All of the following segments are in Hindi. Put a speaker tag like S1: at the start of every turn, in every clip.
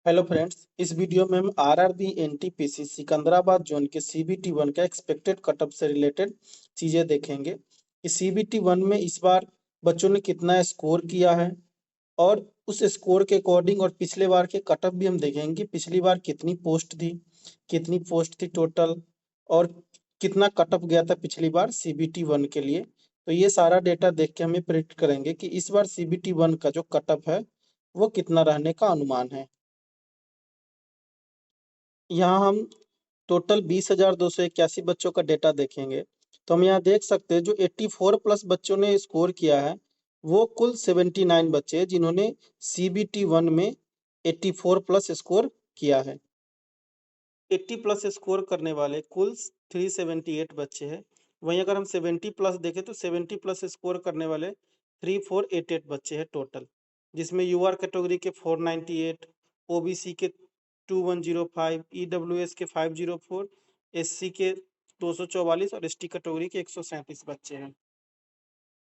S1: हेलो फ्रेंड्स, इस वीडियो में हम आरआरबी एनटीपीसी सिकंदराबाद जोन के सीबीटी वन का एक्सपेक्टेड कटऑफ से रिलेटेड चीजें देखेंगे कि सीबीटी वन में इस बार बच्चों ने कितना स्कोर किया है और उस स्कोर के अकॉर्डिंग और पिछले बार के कटऑफ भी हम देखेंगे। पिछली बार कितनी पोस्ट थी टोटल और कितना कटऑफ गया था पिछली बार सीबीटी वन के लिए। तो ये सारा डेटा देख के हमें प्रिडिक्ट करेंगे कि इस बार सीबीटी वन का जो कटऑफ है वो कितना रहने का अनुमान है। यहाँ हम टोटल 20,281 बच्चों का डेटा देखेंगे। तो हम यहाँ देख सकते हैं जो 84 प्लस बच्चों ने स्कोर किया है वो कुल 79 बच्चे हैं जिन्होंने सीबीटी वन में 84 प्लस स्कोर किया है। 80 प्लस स्कोर करने वाले कुल 378 बच्चे हैं। वहीं अगर हम 70 प्लस देखें तो 70 प्लस स्कोर करने वाले 3488 बच्चे हैं टोटल, जिसमें यूआर कैटेगरी के 498, ओबीसी के 2105, ईडब्ल्यूएस के 504, एससी के 244 और एसटी कैटेगरी के 137 बच्चे हैं।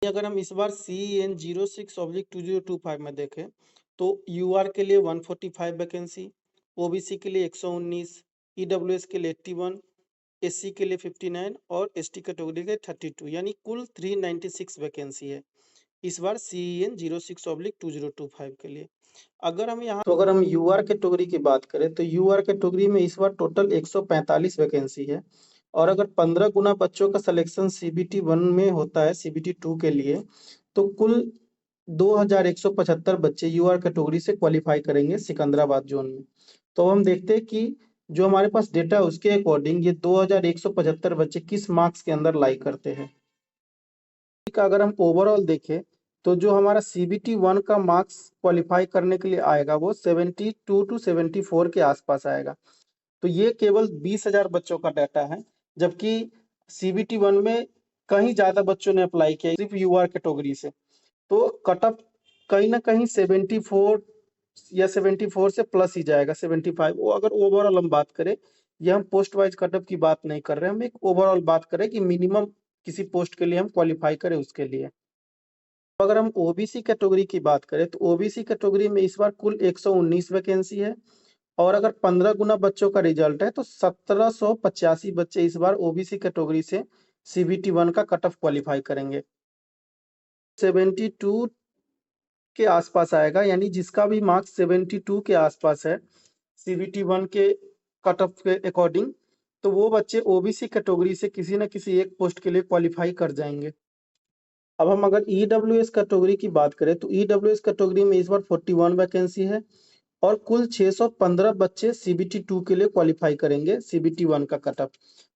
S1: अगर हम इस बार CEN 06/2025 में देखें तो यूआर के लिए 145 वैकेंसी, ओबीसी के लिए 119, ईडब्ल्यूएस के लिए 81, एससी के लिए 59 और एसटी कैटेगरी के 32, यानी कुल 396 वैकेंसी है इस बार CEN 06/2025 के लिए। अगर हम यूआर कैटेगरी की बात करें तो यूआर कैटेगरी में इस बार टोटल 145 वैकेंसी है और अगर 15 गुना बच्चों का सिलेक्शन सीबीटी वन में होता है सीबीटी टू के लिए तो कुल 2175 बच्चे यूआर कैटेगरी से क्वालिफाई करेंगे सिकंदराबाद जोन में। तो हम देखते हैं कि जो हमारे पास डेटा है उसके अकॉर्डिंग ये 2175 बच्चे किस मार्क्स के अंदर लाई करते हैं। का अगर हम ओवरऑल देखें तो जो हमारा सीबीटी वन का मार्क्स क्वालिफाई करने के लिए आएगा वो 72 टू 74 के आसपास आएगा। तो ये केवल 20,000 बच्चों का डाटा है, जबकि सीबीटी वन में कहीं ज्यादा बच्चों ने अप्लाई किया सिर्फ यूआर कैटेगरी से। तो कट ऑफ कहीं ना कहीं 74 या 74 से प्लस ही जाएगा, 75। वो अगर ओवरऑल हम बात करें, ये हम पोस्ट वाइज कट ऑफ की बात नहीं कर रहे हैं, हम एक ओवरऑल बात करें कि मिनिमम किसी पोस्ट के लिए हम क्वालिफाई करें उसके लिए। अगर हम ओबीसी कैटेगरी की बात करें तो ओबीसी कैटेगरी में इस बार कुल 119 वैकेंसी है और अगर 15 गुना बच्चों का रिजल्ट है तो 1785 बच्चे इस बार ओबीसी कैटेगरी से सीबीटी वन का कट ऑफ क्वालिफाई करेंगे। 72 के आसपास आएगा, यानी जिसका भी मार्क्स 72 के आसपास है सीबीटी वन के कट ऑफ के अकॉर्डिंग, तो वो बच्चे ओबीसी कैटेगरी से किसी न किसी एक पोस्ट के लिए क्वालिफाई कर जाएंगे। अब हम अगर ईडब्ल्यूएस कैटेगरी की बात करें तो ईडब्ल्यूएस कैटेगरी में इस बार 41 वैकेंसी है और कुल 615 बच्चे सीबीटी टू के लिए क्वालिफाई करेंगे सीबीटी वन का कट ऑफ।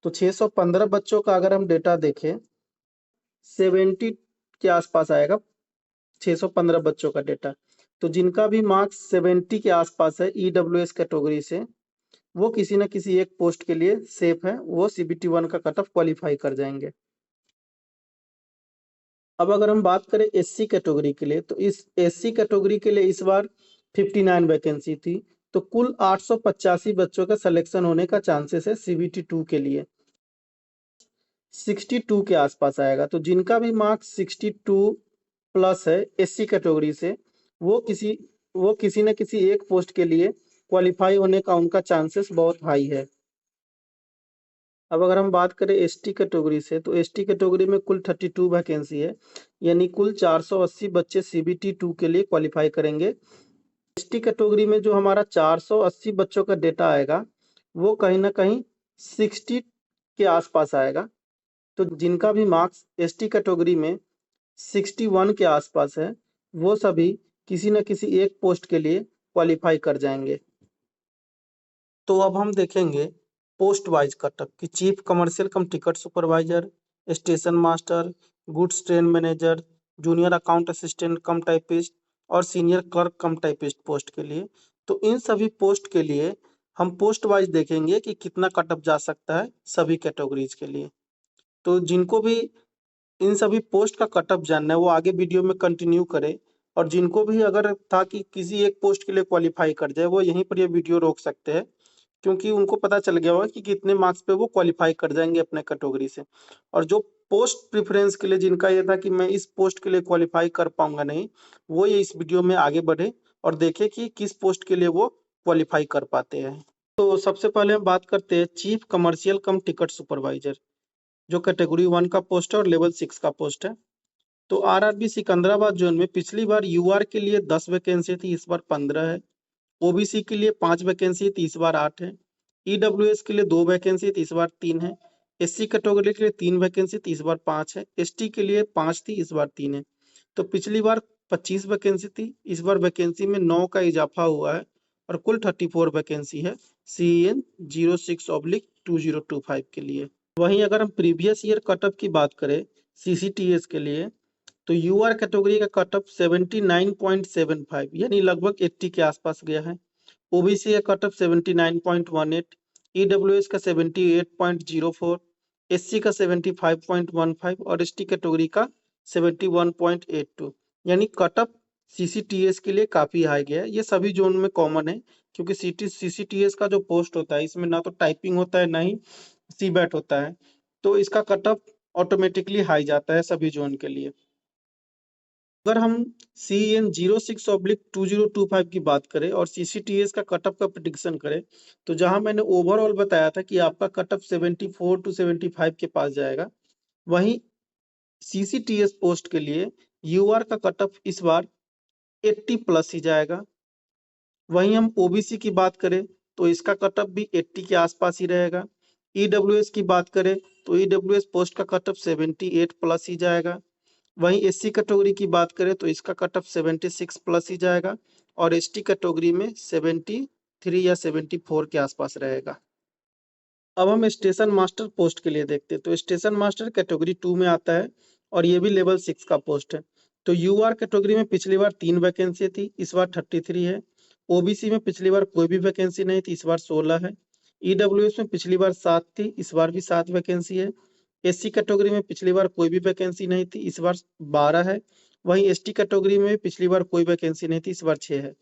S1: तो 615 बच्चों का अगर हम डेटा देखें 70 के आसपास आएगा 615 बच्चों का डेटा। तो जिनका भी मार्क्स 70 के आसपास है ईडब्ल्यूएस कैटेगरी से वो किसी न किसी एक पोस्ट के लिए सेफ है, वो सीबीटी वन का कट ऑफ क्वालिफाई कर जाएंगे। अब अगर हम बात करें एससी कैटेगरी के लिए तो इस एससी कैटेगरी के लिए इस बार 59 वैकेंसी थी, तो कुल 885 बच्चों का सिलेक्शन होने का चांसेस है सीबीटी टू के लिए। 62 के आसपास आएगा, तो जिनका भी मार्क्स 62 प्लस है एससी कैटेगरी से वो किसी न किसी एक पोस्ट के लिए क्वालिफाई होने का उनका चांसेस बहुत हाई है। अब अगर हम बात करें एसटी कैटेगरी से तो एसटी कैटेगरी में कुल 32 वैकेंसी है, यानी कुल 480 बच्चे सीबीटी टू के लिए क्वालिफाई करेंगे। एसटी कैटेगरी में जो हमारा 480 बच्चों का डेटा आएगा वो कहीं ना कहीं 60 के आसपास आएगा। तो जिनका भी मार्क्स एसटी कैटेगरी में 61 के आसपास है वो सभी किसी न किसी एक पोस्ट के लिए क्वालिफाई कर जाएंगे। तो अब हम देखेंगे पोस्ट वाइज कटअप कि chief commercial cum ticket supervisor, station master, goods train manager, junior account assistant cum typist और senior clerk cum typist post के लिए। तो इन सभी पोस्ट के लिए हम पोस्ट वाइज देखेंगे कि कितना कटअप जा सकता है सभी कैटेगरीज के लिए। तो जिनको भी इन सभी पोस्ट का कटअप जानना है वो आगे वीडियो में कंटिन्यू करें, और जिनको भी अगर था कि किसी एक पोस्ट के लिए क्वालिफाई कर जाए वो यहीं पर ये वीडियो रोक सकते हैं, क्योंकि उनको पता चल गया होगा कि कितने मार्क्स पे वो क्वालिफाई कर जाएंगे अपने कैटेगरी से। और जो पोस्ट प्रेफरेंस के लिए जिनका ये था कि मैं इस पोस्ट के लिए क्वालिफाई कर पाऊंगा नहीं, वो ये इस वीडियो में आगे बढ़े और देखे कि किस पोस्ट के लिए वो क्वालिफाई कर पाते हैं। तो सबसे पहले हम बात करते हैं chief commercial cum ticket supervisor, जो कैटेगरी 1 का पोस्ट है और लेवल 6 का पोस्ट है। तो आरआरबी सिकंदराबाद जोन में पिछली बार यूआर के लिए 10 वैकेंसी थी, इस बार 15 है। ओबीसी के लिए 5 वैकेंसी थी, इस बार 8 है। ईडब्ल्यूएस के लिए 2 वैकेंसी थी, इस बार 3 है। एससी कैटेगरी के लिए 3 वैकेंसी थी, इस बार 5 है। एसटी के लिए 5 थी, इस बार 3 है। तो पिछली बार 25 वैकेंसी थी, इस बार वैकेंसी में 9 का इजाफा हुआ है और कुल 34 वैकेंसी है CEN 06/2025 के लिए। वहीं अगर हम प्रीवियस ईयर कटअप की बात करें CCTS के लिए, तो यूआर कैटेगरी का कटअप 79.75 यानी लगभग 80 के आसपास गया है। ओबीसी का कटअप 79.18, ईडब्ल्यूएस का 78.04, एससी का 75.15 और एसटी कैटेगरी का 71.82, यानी कटअप सीसीटीएस के लिए काफी हाई गया है। ये सभी जोन में कॉमन है, क्योंकि सीसीटीएस का जो पोस्ट होता है इसमें ना तो टाइपिंग होता है ना ही सीबैट होता है, तो इसका कटअप ऑटोमेटिकली हाई जाता है सभी जोन के लिए। अगर हम CEN 06/2025 की बात करें और CCTS का कटअप का प्रिडिक्शन करें, तो जहां मैंने ओवरऑल बताया था कि आपका कटअप 74 to 75 के पास जाएगा, वहीं CCTS पोस्ट के लिए यूआर का कटअप इस बार 80 प्लस ही जाएगा। वहीं हम ओबीसी की बात करें तो इसका कटअप भी 80 के आसपास ही रहेगा। ईडब्ल्यूएस की बात करें तो ईडब्ल्यूएस पोस्ट का कटअप 78 प्लस ही जाएगा। वहीं एससी कैटेगरी की बात करें तो इसका कटअप 76 प्लस ही जाएगा और एसटी कैटेगरी में 73 या 74 के आसपास रहेगा। अब हम स्टेशन मास्टर पोस्ट के लिए देखते हैं, तो स्टेशन मास्टर कैटेगरी 2 में आता है और ये भी लेवल 6 का पोस्ट है। तो यूआर कैटेगरी में पिछली बार 3 वैकेंसी थी, इस बार 33 है। ओबीसी में पिछली बार कोई भी वैकेंसी नहीं थी, इस बार 16 है। ईडब्ल्यूएस में पिछली बार 7 थी, इस बार भी 7 वैकेंसी है। एससी कैटेगरी में पिछली बार कोई भी वैकेंसी नहीं थी, इस बार 12 है। वहीं एसटी कैटेगरी में पिछली बार कोई वैकेंसी नहीं थी, इस बार 6 है।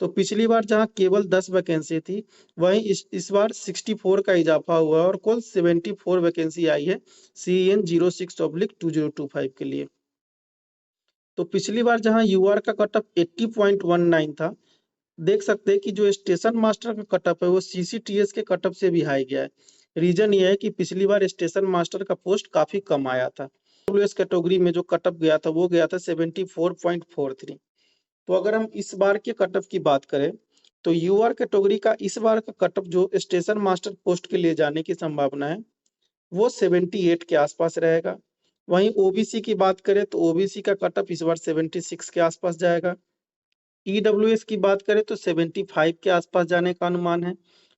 S1: तो पिछली बार जहां केवल 10 वैकेंसी थी, वहीं इस बार 64 का इजाफा हुआ है और कुल 74 वैकेंसी आई है CEN 06/2025 के लिए। तो पिछली बार जहां यूआर का कटअप 80.19 था, देख सकते हैं कि जो स्टेशन मास्टर का कटअप है वो CCTS के कटअप से भी हाई गया है। रीजन ये है कि पिछली बार स्टेशन मास्टर का पोस्ट काफी कम आया था। डब्ल्यूएस कैटेगरी में जो कटअप गया था वो गया था 74.43। तो अगर हम इस बार के कटअप की बात करें तो यूआर कैटेगरी का इस बार का कटअप जो स्टेशन मास्टर पोस्ट के लिए जाने की संभावना है वो 78 के आसपास रहेगा। वहीं ओबीसी की बात करें तो ओबीसी का कटअप इस बार 76 के आसपास जाएगा। ईडब्ल्यूएस की बात करें तो 75 के आसपास जाने का अनुमान है।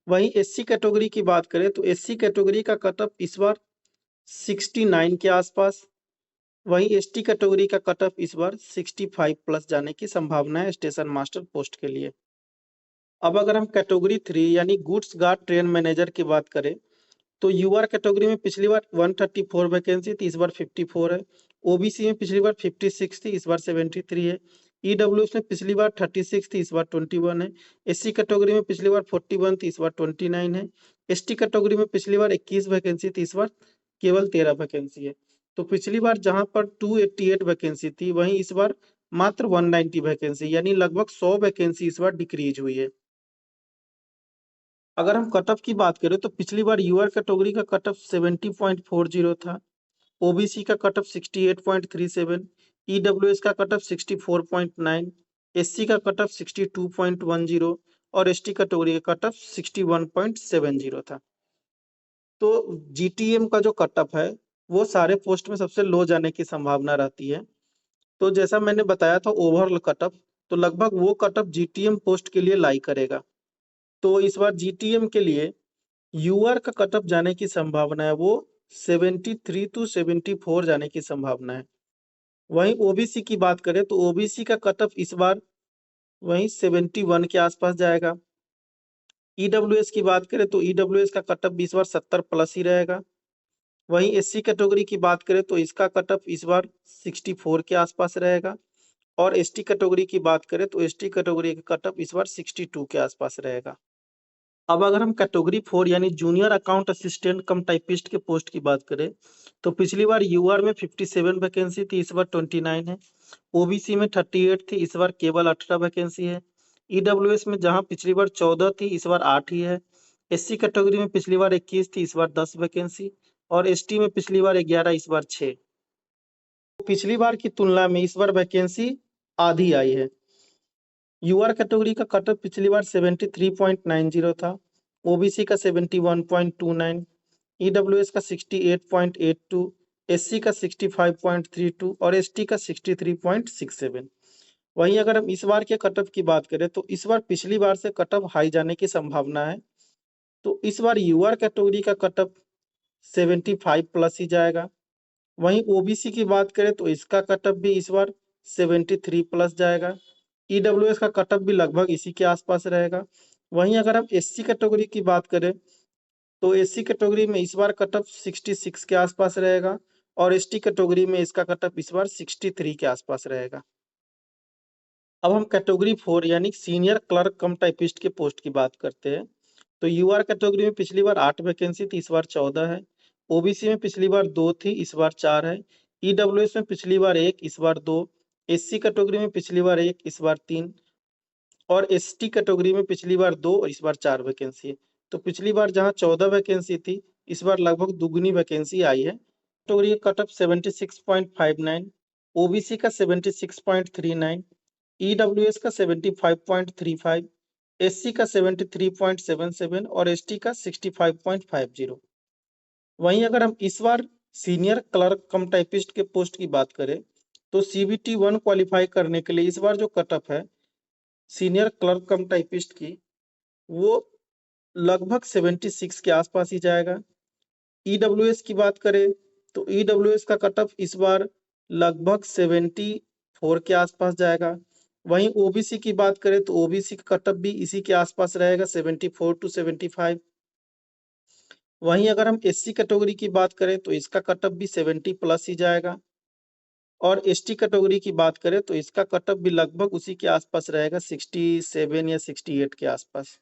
S1: वहीं एससी कैटेगरी की बात करें तो एससी कैटेगरी का कटअप इस बार 69 के आसपास। वहीं एसटी कैटेगरी का कटअप इस बार 65 प्लस जाने की संभावना है स्टेशन मास्टर पोस्ट के लिए। अब अगर हम कैटेगरी 3 यानी गुड्स गार्ड ट्रेन मैनेजर की बात करें तो यूआर कैटेगरी में पिछली बार 134 वैकेंसी थी, इस बार 54 है। ओबीसी में पिछली बार 56 थी, इस बार 73 है। ईडब्ल्यूएस में पिछली बार 36 थी, इस बार 21 है। एससी कैटेगरी में पिछली बार 41 थी, इस बार 29 है। एसटी कैटेगरी में पिछली बार 21 वैकेंसी थी, इस बार केवल 13 वैकेंसी है। तो पिछली बार जहां पर 288 वैकेंसी थी, वहीं इस बार मात्र 190 वैकेंसी, यानी लगभग 100 वैकेंसी इस बार डिक्रीज हुई है। अगर हम कटअप की बात करें तो पिछली बार यूआर कैटेगरी का कटअप 70.40 था। ओबीसी का कटअप 68.37, ईडब्ल्यूएस का कटअप 64.9, एससी का कटअप 62.10 और एसटी कैटेगरी का कटअप 61.70 था। तो जीटीएम का जो कटअप है वो सारे पोस्ट में सबसे लो जाने की संभावना रहती है। तो जैसा मैंने बताया था ओवरऑल कटअप, तो लगभग वो कटअप जीटीएम पोस्ट के लिए लाई करेगा। तो इस बार जीटीएम के लिए यूआर का कटअप जाने की संभावना है वो 73 to 74 जाने की संभावना है। वहीं ओबीसी की बात करें तो ओबीसी का कटअप इस बार वहीं 71 के आसपास जाएगा। ईडब्ल्यूएस की बात करें तो ईडब्ल्यूएस का कटअप इस बार 70 प्लस ही रहेगा। वहीं एससी कैटेगरी की बात करें तो इसका कटअप इस बार 64 के आसपास रहेगा और एसटी कैटेगरी की बात करें तो एसटी कैटेगरी का कटअप इस बार 62 के आसपास रहेगा। अब अगर हम कैटेगरी 4 यानी junior account assistant cum typist के पोस्ट की बात करें तो पिछली बार यूआर में 57 वैकेंसी थी, इस बार 29 है। ओबीसी में 38 थी, इस बार केवल 18 वैकेंसी है। ईडब्ल्यूएस में जहां पिछली बार 14 थी, इस बार 8 ही है। एससी कैटेगरी में पिछली बार 21 थी, इस बार 10 वैकेंसी। और एसटी में पिछली बार 11, इस बार 6। पिछली बार की तुलना में इस बार वैकेंसी आधी आई है। यूआर कैटेगरी का कट ऑफ पिछली बार 73.90 था, ओबीसी का 71.29, ईडब्ल्यूएस का 68.82, एससी का 65.32 और एसटी का 63.67। वहीं अगर हम इस बार के कट ऑफ की बात करें तो इस बार पिछली बार से कट ऑफ हाई जाने की संभावना है। तो इस बार यूआर कैटेगरी का कट ऑफ 75 प्लस ही जाएगा। वहीं ओबीसी की बात करें तो इसका कट ऑफ भी इस बार 73 प्लस जाएगा। ईडब्ल्यूएस का कट ऑफ भी लगभग इसी के आसपास रहेगा। वहीं अगर हम एससी कैटेगरी की बात करें तो एससी कैटेगरी में इस बार कट ऑफ 66 के आसपास रहेगा और एसटी कैटेगरी में इसका कट ऑफ इस बार 63 के आसपास रहेगा। अब हम कैटेगरी 4 यानी सीनियर क्लर्क कम टाइपिस्ट के पोस्ट की बात करते हैं। तो यूआर कैटेगरी में पिछली बार 8 वैकेंसी थी, इस बार 14 है। ओबीसी में पिछली बार 2 थी, इस बार 4 है। ईडब्ल्यूएस में पिछली बार 1, इस बार 2। एससी कैटेगरी में पिछली बार 1, इस बार 3 और एसटी कैटेगरी में पिछली बार 2 और इस बार 4 वैकेंसी है। तो पिछली बार जहां 14 वैकेंसी थी, इस बार लगभग दुगनी वैकेंसी आई है। कैटेगरी का कट ऑफ 76.59, ओबीसी का 76.39, ईडब्ल्यूएस का 75.35, एससी का 73.77 और एसटी का 65.50। वहीं अगर हम इस बार सीनियर क्लर्क कम टाइपिस्ट के पोस्ट की बात करें तो सीबीटी 1 क्वालिफाई करने के लिए इस बार जो कट ऑफ है सीनियर क्लर्क कम टाइपिस्ट की, वो लगभग 76 के आसपास ही जाएगा। ईडब्ल्यूएस की बात करें तो ईडब्ल्यूएस का कट ऑफ इस बार लगभग 74 के आसपास जाएगा। वहीं ओबीसी की बात करें तो ओबीसी का कट ऑफ भी इसी के आसपास रहेगा, 74 to 75। वहीं अगर हम एससी कैटेगरी की बात करें तो इसका कट ऑफ भी 70 प्लस ही जाएगा और एसटी कैटेगरी की बात करें तो इसका कट ऑफ भी लगभग उसी के आसपास रहेगा, 67 या 68 के आसपास।